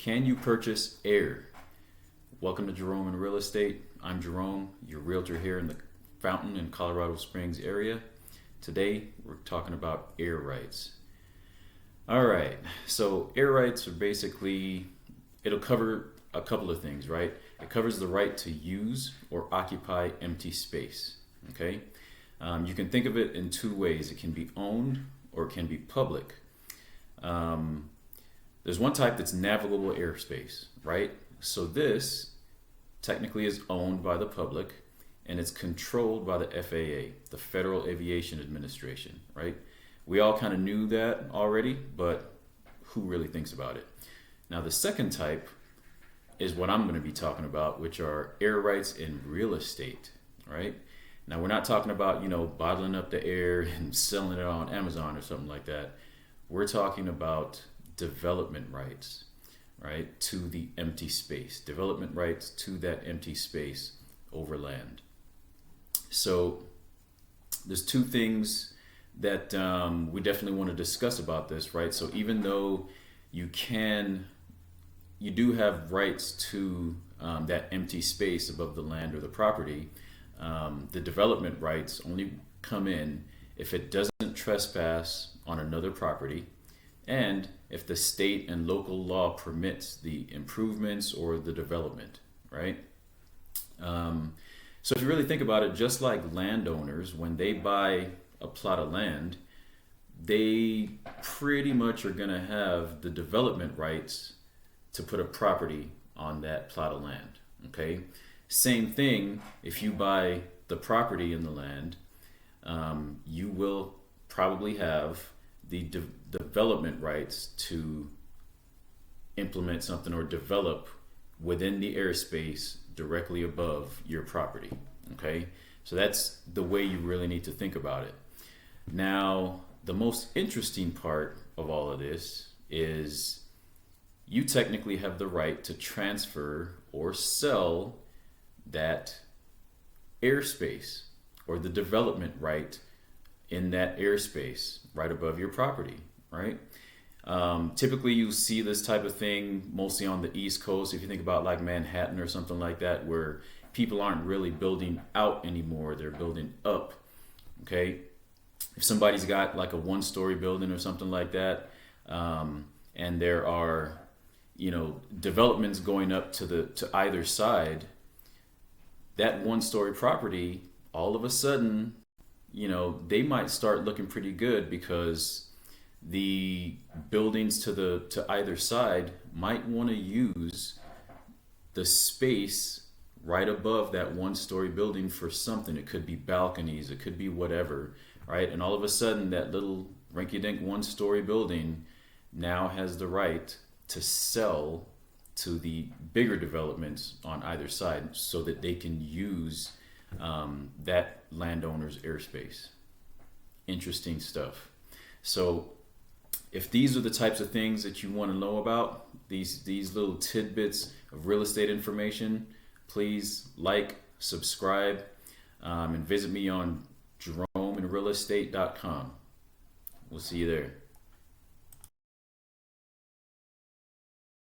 Can you purchase air? Welcome to Jerome in Real Estate. I'm Jerome, your realtor here in the Fountain and Colorado Springs area. Today, we're talking about air rights. All right, so air rights are basically, it'll cover a couple of things, right? It covers the right to use or occupy empty space, okay? You can think of it in two ways. It can be owned or it can be public. There's one type that's navigable airspace, right? So this technically is owned by the public and it's controlled by the FAA, the Federal Aviation Administration, right? We all kind of knew that already, but who really thinks about it? Now the second type is what I'm going to be talking about, which are air rights in real estate, right? Now we're not talking about, bottling up the air and selling it on Amazon or something like that. We're talking about development rights, right, to the empty space, development rights to that empty space over land. So there's two things that we definitely want to discuss about this, right? So even though you do have rights to that empty space above the land or the property, the development rights only come in if it doesn't trespass on another property and if the state and local law permits the improvements or the development, right? So if you really think about it, just like landowners, when they buy a plot of land, they pretty much are going to have the development rights to put a property on that plot of land, okay? Same thing, if you buy the property in the land, you will probably have the development rights to implement something or develop within the airspace directly above your property, okay? So that's the way you really need to think about it. Now, the most interesting part of all of this is you technically have the right to transfer or sell that airspace or the development right in that airspace right above your property, right? Typically you see this type of thing mostly on the East Coast. If you think about like Manhattan or something like that, where people aren't really building out anymore, they're building up, okay? If somebody's got like a one-story building or something like that, and there are, developments going up to either side, that one-story property, all of a sudden, they might start looking pretty good because the buildings to either side might want to use the space right above that one-story building for something. It could be balconies, it could be whatever, right? And all of a sudden that little rinky-dink one-story building now has the right to sell to the bigger developments on either side so that they can use that landowner's airspace. Interesting stuff. So if these are the types of things that you want to know about, these little tidbits of real estate information, please like, subscribe, and visit me on JeromeInRealEstate.com. We'll see you there.